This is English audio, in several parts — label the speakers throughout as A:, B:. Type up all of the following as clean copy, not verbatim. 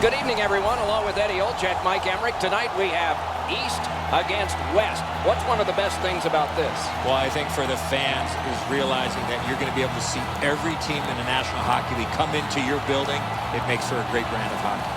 A: Good evening, everyone. Along with Eddie Olczyk, Mike Emmerich. Tonight we have East against West. What's one of the best things about this?
B: Well, I think for the fans is realizing that you're going to be able to see every team in the National Hockey League come into your building. It makes for a great brand of hockey.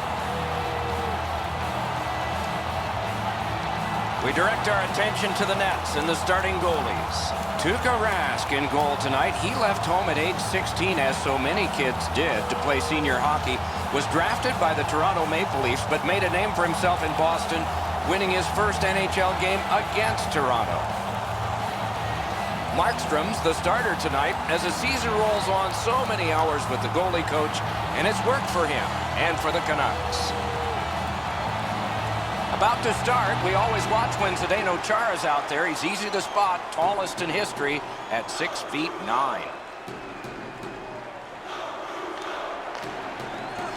A: We direct our attention to the nets and the starting goalies. Tuukka Rask in goal tonight. He left home at age 16, as so many kids did, to play senior hockey. Was drafted by the Toronto Maple Leafs, but made a name for himself in Boston, winning his first NHL game against Toronto. Markstrom's the starter tonight as the season rolls on. So many hours with the goalie coach, and it's worked for him and for the Canucks. About to start, we always watch when Zdeno Chara's out there. He's easy to spot, tallest in history at 6'9".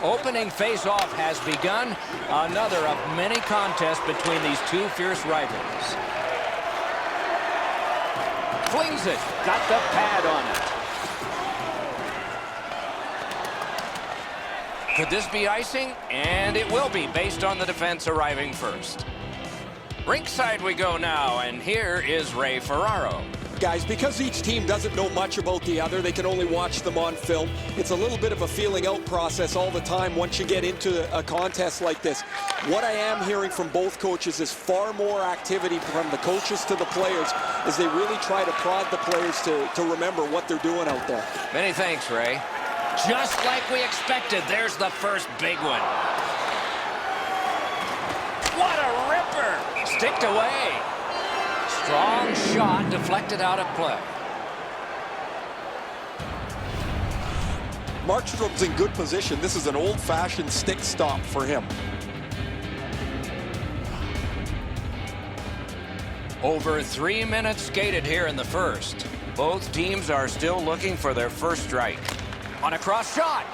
A: Opening face-off has begun. Another of many contests between these two fierce rivals. Flings it. Got the pad on it. Could this be icing? And it will be, based on the defense arriving first. Rinkside we go now, and here is Ray Ferraro.
C: Guys, because each team doesn't know much about the other, they can only watch them on film. It's a little bit of a feeling out process all the time once you get into a contest like this. What I am hearing from both coaches is far more activity from the coaches to the players as they really try to prod the players to remember what they're doing out there.
A: Many thanks, Ray. Just like we expected, there's the first big one. What a ripper! Sticked away. Strong shot deflected out of play.
C: Markstrom's in good position. This is an old-fashioned stick stop for him.
A: Over 3 minutes skated here in the first. Both teams are still looking for their first strike. On a cross shot.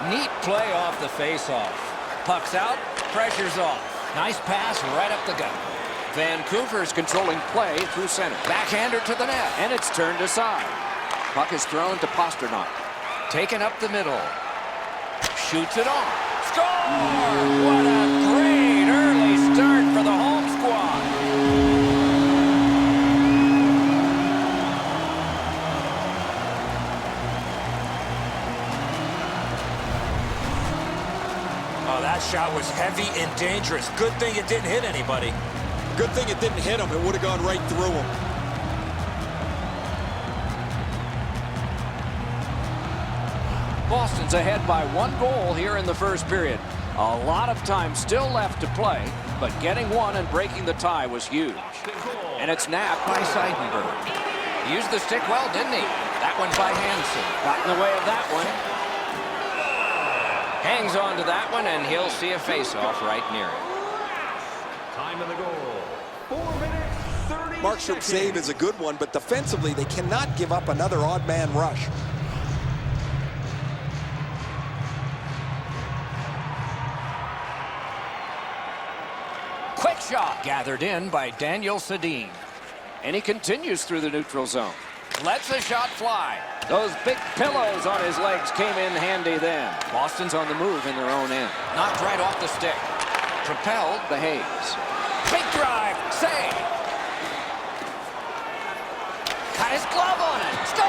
A: Neat play off the face-off. Puck's out, pressure's off. Nice pass right up the gut. Vancouver's controlling play through center. Backhander to the net, and it's turned aside. Puck is thrown to Pasternak. Taken up the middle. Shoots it on. Score! What a great early start for the home squad.
B: Oh, that shot was heavy and dangerous. Good thing it didn't hit anybody.
C: Good thing it didn't hit him. It would have gone right through him.
A: Boston's ahead by 1 goal here in the first period. A lot of time still left to play, but getting one and breaking the tie was huge. And it's napped by Seidenberg. He used the stick well, didn't he? That one by Hansen. Got in the way of that one. Hangs on to that one, and he'll see a face-off right near it.
D: Time of the goal. 4 minutes, 30
C: Markstrom's save is a good one, but defensively, they cannot give up another odd man rush.
A: Quick shot gathered in by Daniel Sedin. And he continues through the neutral zone. Lets the shot fly. Those big pillows on his legs came in handy then. Boston's on the move in their own end. Knocked right off the stick. Propelled the Hayes. Big drive. Save. Got his glove on it. Score!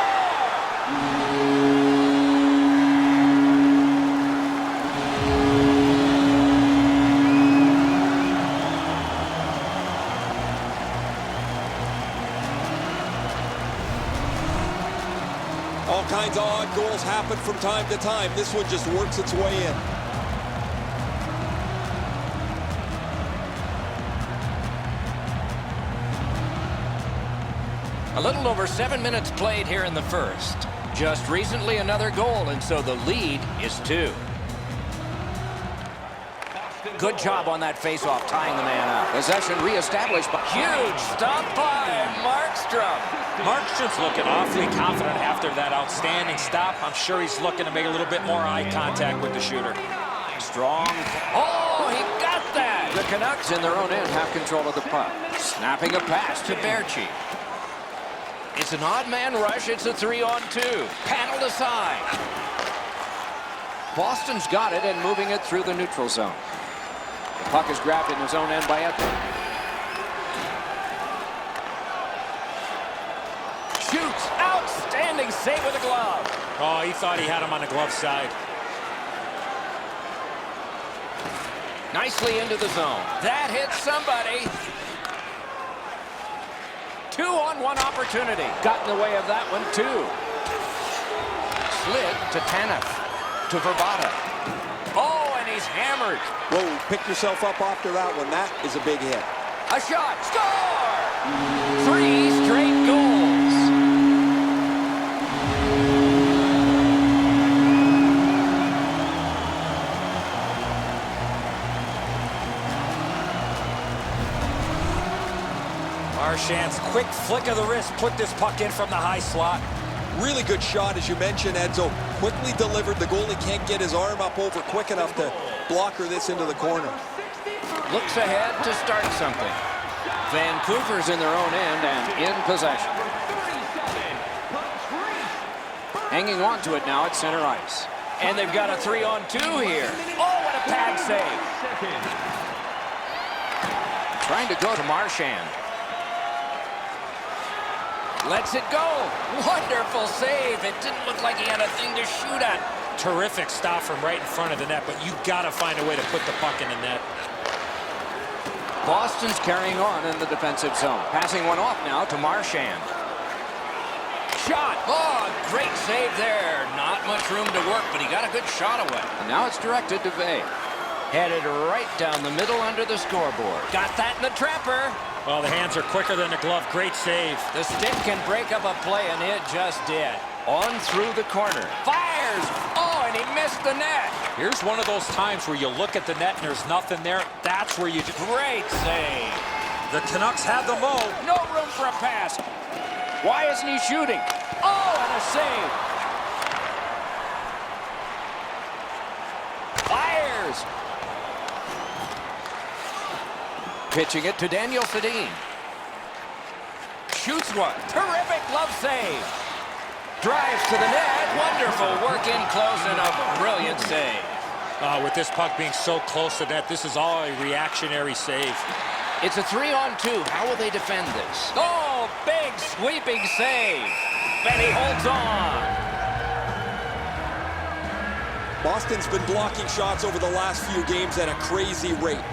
C: All kinds of odd goals happen from time to time. This one just works its way in.
A: A little over 7 minutes played here in the first. Just recently another goal, and so the lead is 2. Good job on that face-off, tying the man up. Possession reestablished, but huge stop by Markstrom.
B: Markstrom's looking awfully confident after that outstanding stop. I'm sure he's looking to make a little bit more eye contact with the shooter.
A: Strong. Oh, he got that. The Canucks in their own end have control of the puck. Snapping a pass to Berchi. It's an odd man rush. It's a 3-on-2. Paddled aside. Boston's got it and moving it through the neutral zone. The puck is grabbed in his own end by Edler. Shoots. Outstanding save with a glove.
B: Oh, he thought he had him on the glove side.
A: Nicely into the zone. That hits somebody. 2-on-1 opportunity. Got in the way of that one, too. Slid to Tanev. To Verbata. Oh, and he's hammered.
C: Whoa, pick yourself up after that one. That is a big hit.
A: A shot. Score! 3 straight goals.
B: Marchand's quick flick of the wrist put this puck in from the high slot.
C: Really good shot, as you mentioned, Enzo. Quickly delivered. The goalie can't get his arm up over quick enough to blocker this into the corner.
A: Looks ahead to start something. Vancouver's in their own end and in possession. Hanging on to it now at center ice. And they've got a 3-on-2 here. Oh, what a pad save. Trying to go to Marchand. Lets it go. Wonderful save. It didn't look like he had a thing to shoot at.
B: Terrific stop from right in front of the net, but you got to find a way to put the puck in the net.
A: Boston's carrying on in the defensive zone. Passing one off now to Marchand. Shot. Oh, great save there. Not much room to work, but he got a good shot away. And now it's directed to Vey. Headed right down the middle under the scoreboard. Got that in the trapper.
B: Well, the hands are quicker than the glove. Great save.
A: The stick can break up a play, and it just did. On through the corner. Fires! Oh, and he missed the net.
B: Here's one of those times where you look at the net and there's nothing there. That's where you...
A: Great save.
B: The Canucks have the mo.
A: No room for a pass. Why isn't he shooting? Oh, and a save. Fires! Pitching it to Daniel Sedin. Shoots one. Terrific glove save. Drives to the net. Wonderful work in close and a brilliant save.
B: With this puck being so close to net, this is all a reactionary save.
A: It's a 3-on-2. How will they defend this? Oh, big sweeping save. And he holds on.
C: Boston's been blocking shots over the last few games at a crazy rate.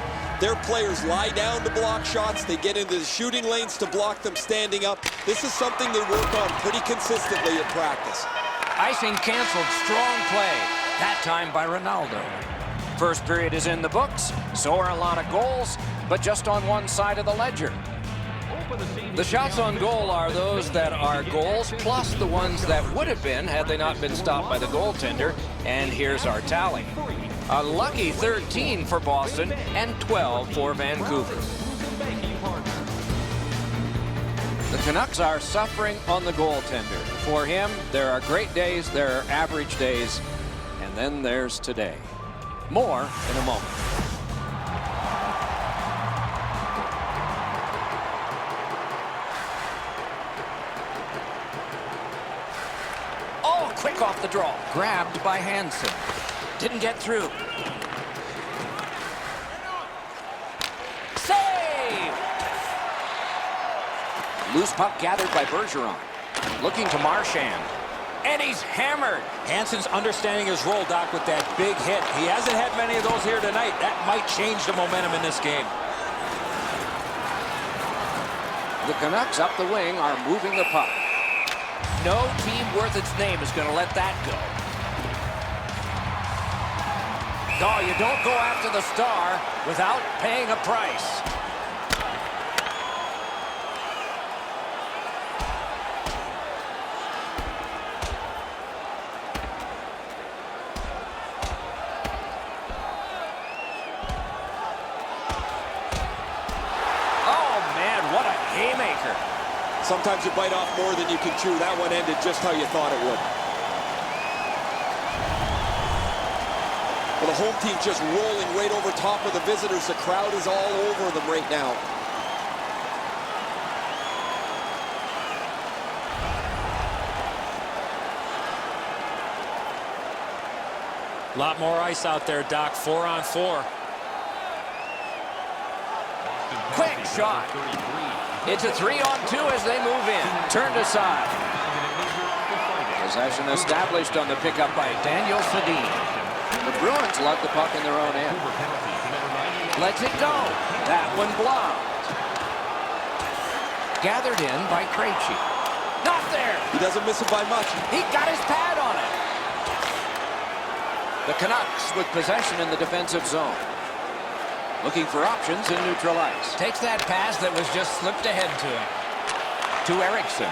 C: Their players lie down to block shots. They get into the shooting lanes to block them standing up. This is something they work on pretty consistently at practice.
A: Icing canceled. Strong play. That time by Ronaldo. First period is in the books. So are a lot of goals, but just on one side of the ledger. The shots on goal are those that are goals, plus the ones that would have been had they not been stopped by the goaltender. And here's our tally. A lucky 13 for Boston and 12 for Vancouver. The Canucks are suffering on the goaltender. For him, there are great days, there are average days, and then there's today. More in a moment. Oh, quick off the draw. Grabbed by Hansen. Didn't get through. Save! Loose puck gathered by Bergeron. Looking to Marchand. And he's hammered.
B: Hansen's understanding his role, Doc, with that big hit. He hasn't had many of those here tonight. That might change the momentum in this game.
A: The Canucks up the wing are moving the puck. No team worth its name is going to let that go. No, you don't go after the star without paying a price. Oh, man, what a haymaker.
C: Sometimes you bite off more than you can chew. That one ended just how you thought it would. Well, the home team's just rolling right over top of the visitors. The crowd is all over them right now.
B: A lot more ice out there, Doc. 4-on-4.
A: Quick shot. It's a 3-on-2 as they move in. Turned aside. Possession established on the pickup by Daniel Sedin. The Bruins lug the puck in their own end. Lets it go. That one blocked. Gathered in by Krejci. Not there.
C: He doesn't miss it by much.
A: He got his pad on it. The Canucks with possession in the defensive zone. Looking for options in neutral ice. Takes that pass that was just slipped ahead to him. To Eriksson.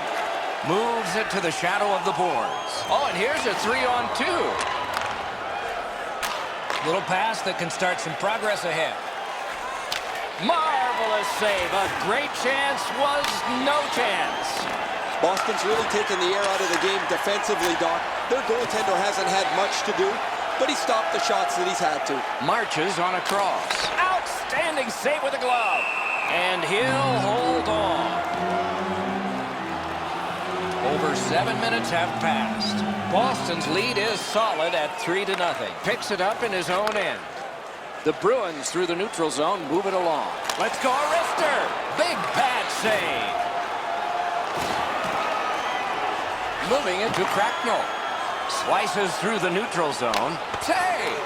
A: Moves it to the shadow of the boards. Oh, and here's a 3-on-2. Little pass that can start some progress ahead. Marvelous save. A great chance was no chance.
C: Boston's really taken the air out of the game defensively, Doc. Their goaltender hasn't had much to do, but he stopped the shots that he's had to.
A: Marches on a cross. Outstanding save with a glove. And he'll hold on. Over 7 minutes have passed. Boston's lead is solid at 3-0. Picks it up in his own end. The Bruins through the neutral zone move it along. Let's go, Arister. Big pad save. Moving it to Cracknell. Slices through the neutral zone. Save.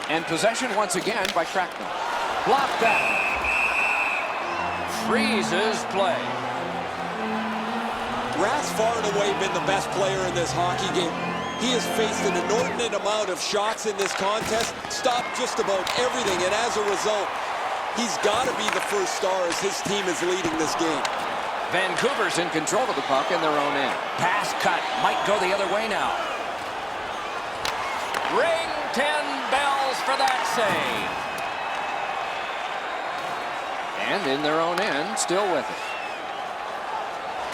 A: And possession once again by Cracknell. Block that. Freezes play.
C: Rath's far and away been the best player in this hockey game. He has faced an inordinate amount of shots in this contest, stopped just about everything, and as a result, he's got to be the first star as his team is leading this game.
A: Vancouver's in control of the puck in their own end. Pass cut. Might go the other way now. Ring 10 bells for that save. And in their own end, still with it.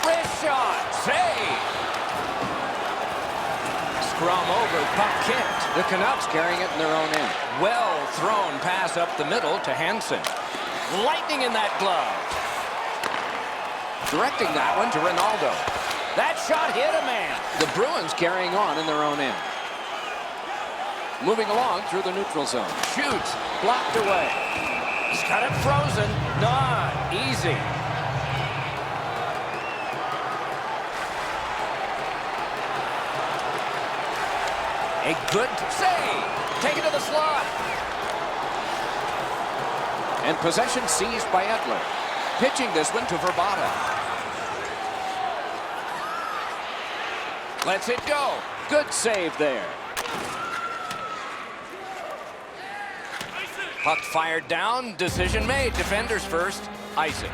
A: Wrist shot. Save. Scrum over. Puck kicked. The Canucks carrying it in their own end. Well thrown pass up the middle to Hansen. Lightning in that glove. Directing that one to Ronaldo. That shot hit a man. The Bruins carrying on in their own end. Moving along through the neutral zone. Shoots. Blocked away. He's got it frozen. Not easy. A good save. Take it to the slot. And possession seized by Edler. Pitching this one to Verbata. Lets it go. Good save there. Puck fired down. Decision made. Defenders first. Isaac.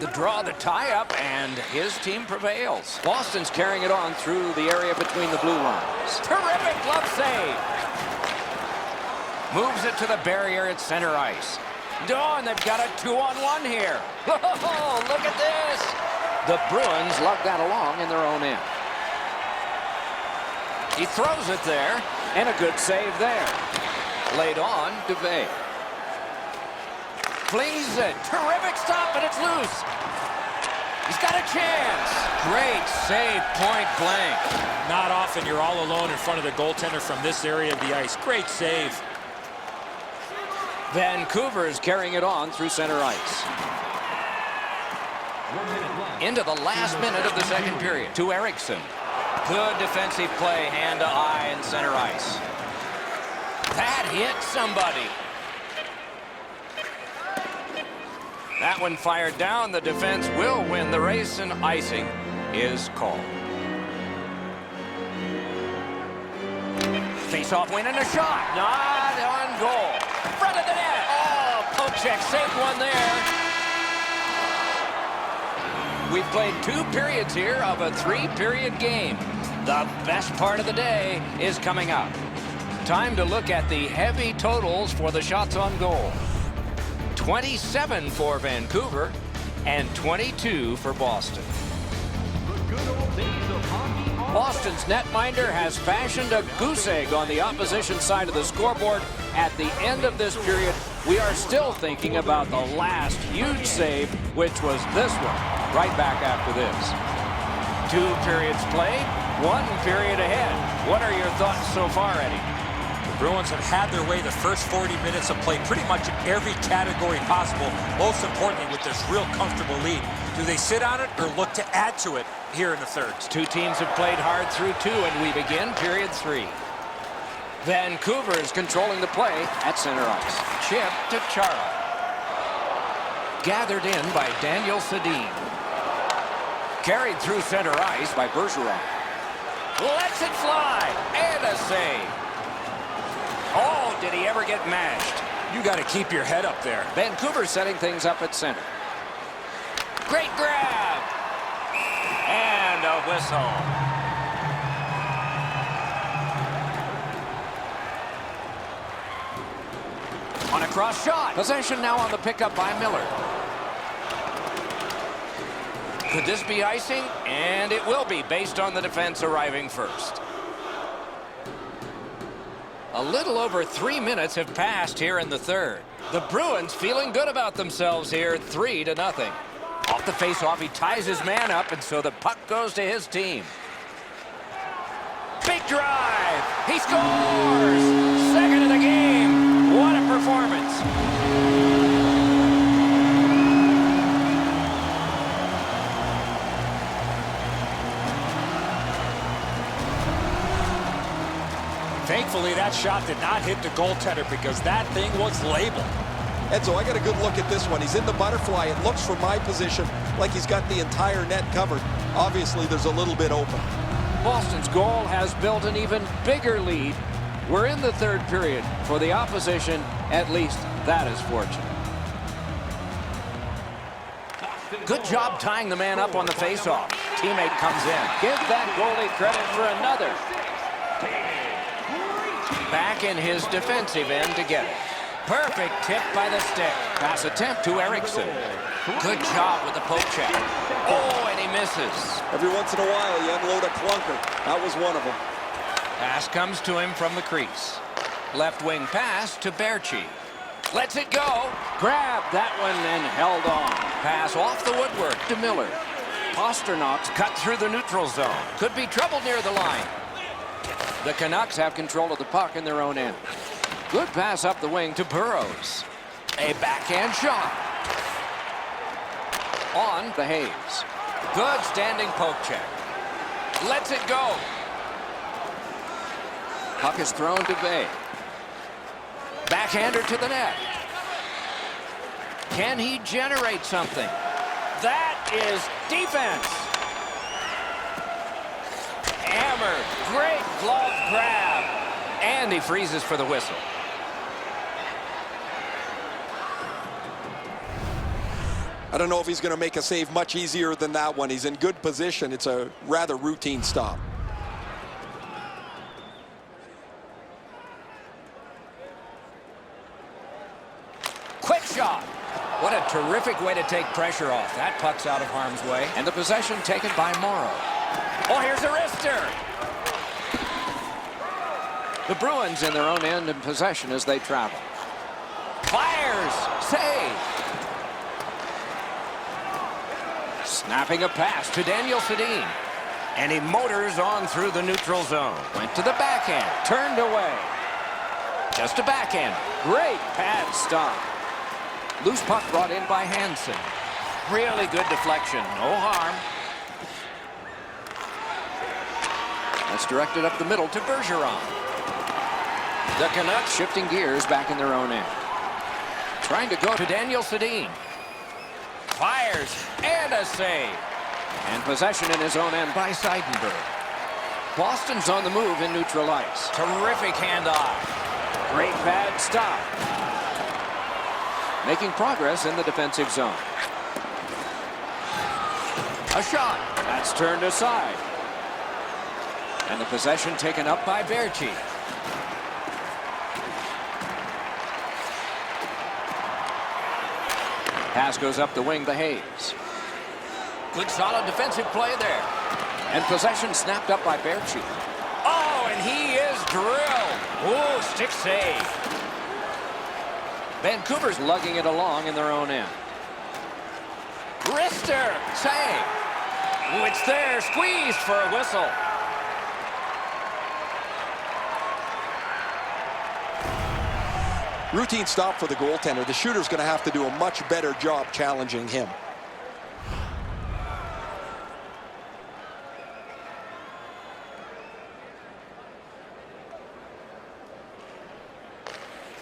A: The draw, the tie-up, and his team prevails. Boston's carrying it on through the area between the blue lines. Terrific glove save. Moves it to the barrier at center ice. Dawn, they've got a 2-on-1 here. Oh, look at this. The Bruins lug that along in their own end. He throws it there, and a good save there. Laid on, DeVay. Flings it. Terrific stop, and it's loose. He's got a chance. Great save, point blank.
B: Not often you're all alone in front of the goaltender from this area of the ice. Great save.
A: Vancouver is carrying it on through center ice. Into the last minute of the second period. To Eriksson. Good defensive play, hand to eye in center ice. That hit somebody. That one fired down. The defense will win the race, and icing is called. Face-off win and a shot. Not on goal. Front of the net. Oh, poke check. Saved one there. We've played 2 periods here of a 3-period game. The best part of the day is coming up. Time to look at the heavy totals for the shots on goal. 27 for Vancouver and 22 for Boston. Boston's netminder has fashioned a goose egg on the opposition side of the scoreboard at the end of this period, we are still thinking about the last huge save, which was this one, right back after this. 2 periods played, 1 period ahead. What are your thoughts so far, Eddie?
B: The Bruins have had their way the first 40 minutes of play pretty much in every category possible, most importantly with this real comfortable lead. Do they sit on it or look to add to it here in the third?
A: 2 teams have played hard through 2, and we begin period 3. Vancouver is controlling the play at center ice. Chip to Chara. Gathered in by Daniel Sedin. Carried through center ice by Bergeron. Lets it fly, and a save. Oh, did he ever get mashed?
B: You got to keep your head up there.
A: Vancouver setting things up at center. Great grab. And a whistle. On a cross shot. Possession now on the pickup by Miller. Could this be icing? And it will be, based on the defense arriving first. A little over 3 minutes have passed here in the third. The Bruins feeling good about themselves here, 3-0. Off the faceoff, he ties his man up, and so the puck goes to his team. Big drive! He scores! Second of the game. What a performance.
B: Thankfully, that shot did not hit the goaltender because that thing was labeled.
C: Enzo, I got a good look at this one. He's in the butterfly. It looks from my position like he's got the entire net covered. Obviously, there's a little bit open.
A: Boston's goal has built an even bigger lead. We're in the third period. For the opposition, at least that is fortunate. Good job tying the man up on the faceoff. Teammate comes in. Give that goalie credit for another. Back in his defensive end to get it. Perfect tip by the stick. Pass attempt to Eriksson. Good job with the poke check. Oh, and he misses.
C: Every once in a while, you unload a clunker. That was one of them.
A: Pass comes to him from the crease. Left wing pass to Berchi. Lets it go. Grabbed that one and held on. Pass off the woodwork to Miller. Pasternak's cut through the neutral zone. Could be trouble near the line. The Canucks have control of the puck in their own end. Good pass up the wing to Burrows. A backhand shot. On the Hayes. Good standing poke check. Lets it go. Puck is thrown to Bay. Backhander to the net. Can he generate something? That is defense. Hammer. Great glove grab. And he freezes for the whistle.
C: I don't know if he's going to make a save much easier than that one. He's in good position. It's a rather routine stop.
A: Quick shot. What a terrific way to take pressure off. That puck's out of harm's way. And the possession taken by Morrow. Oh, here's a wrister. The Bruins in their own end in possession as they travel. Fires. Save. Snapping a pass to Daniel Sedin. And he motors on through the neutral zone. Went to the backhand. Turned away. Just a backhand. Great pad stop. Loose puck brought in by Hansen. Really good deflection. No harm. That's directed up the middle to Bergeron. The Canucks shifting gears back in their own end. Trying to go to Daniel Sedin. Fires and a save. And possession in his own end by Seidenberg. Boston's on the move in neutral ice. Terrific handoff. Great pad stop. Making progress in the defensive zone. A shot. That's turned aside. And the possession taken up by Berchi. Pass goes up the wing to Hayes. Good solid defensive play there. And possession snapped up by Berchi. Oh, and he is drilled. Ooh, stick save. Vancouver's lugging it along in their own end. Wrister, save. Ooh, it's there, squeezed for a whistle.
C: Routine stop for the goaltender. The shooter's going to have to do a much better job challenging him.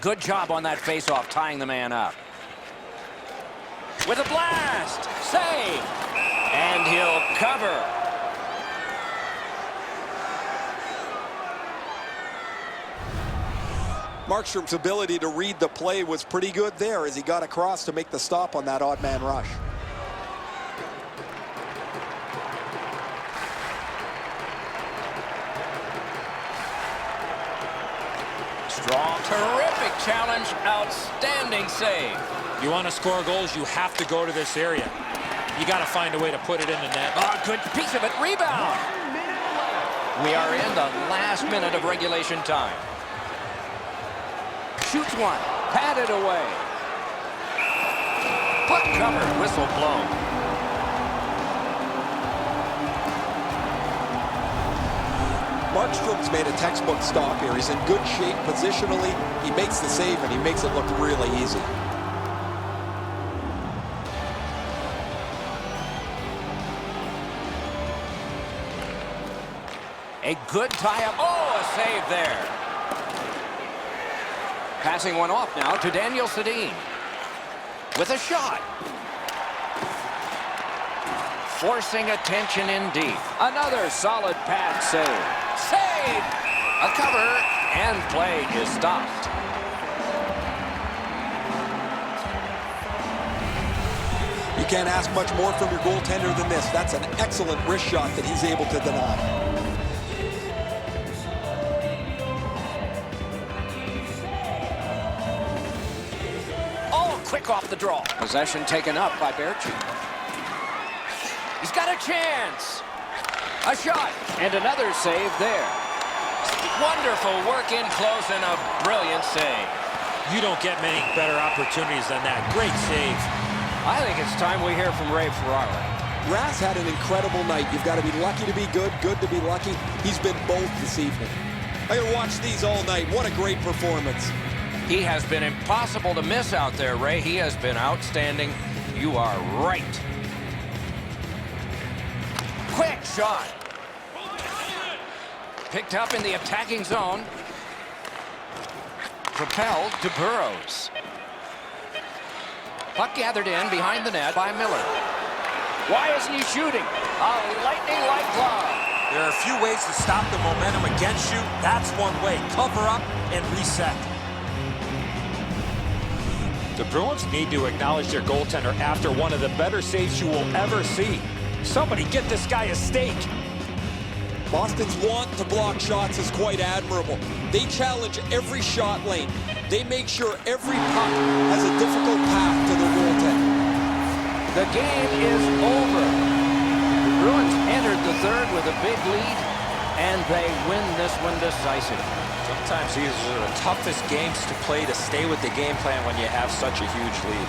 A: Good job on that faceoff, tying the man up. With a blast, save, and he'll cover.
C: Markstrom's ability to read the play was pretty good there as he got across to make the stop on that odd man rush.
A: Strong, terrific challenge, outstanding save.
B: You want to score goals, you have to go to this area. You got to find a way to put it in the net.
A: Oh, good piece of it, rebound. We are in the last minute of regulation time. Shoots one, patted away. Puck covered, whistle blown.
C: Markstrom's made a textbook stop here. He's in good shape positionally. He makes the save and he makes it look really easy.
A: A good tie-up. Oh, a save there. Passing one off now to Daniel Sedin. With a shot. Forcing attention in deep. Another solid pad save. Save! A cover, and play is stopped.
C: You can't ask much more from your goaltender than this. That's an excellent wrist shot that he's able to deny.
A: Quick off the draw. Possession taken up by Berchi. He's got a chance. A shot. And another save there. Wonderful work in close and a brilliant save.
B: You don't get many better opportunities than that. Great save.
A: I think it's time we hear from Ray Ferraro.
C: Rass had an incredible night. You've got to be lucky to be good, good to be lucky. He's been both this evening. I can watch these all night. What a great performance.
A: He has been impossible to miss out there, Ray. He has been outstanding. You are right. Quick shot. Picked up in the attacking zone. Propelled to Burrows. Puck gathered in behind the net by Miller. Why isn't he shooting? A lightning-like glove.
B: There are a few ways to stop the momentum against you. That's one way. Cover up and reset. The Bruins need to acknowledge their goaltender after one of the better saves you will ever see. Somebody get this guy a steak.
C: Boston's want to block shots is quite admirable. They challenge every shot lane. They make sure every puck has a difficult path to the goaltender.
A: The game is over. The Bruins entered the third with a big lead, and they win this one decisively.
B: Sometimes these are the toughest games to play to stay with the game plan when you have such a huge lead.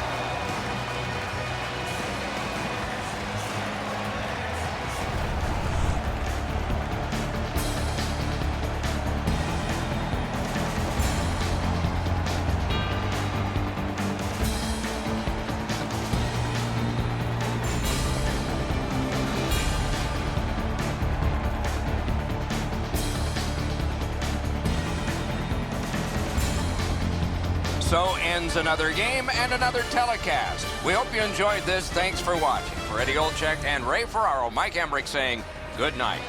A: So ends another game and another telecast. We hope you enjoyed this. Thanks for watching. For Eddie Olczyk and Ray Ferraro, Mike Emmerich saying good night.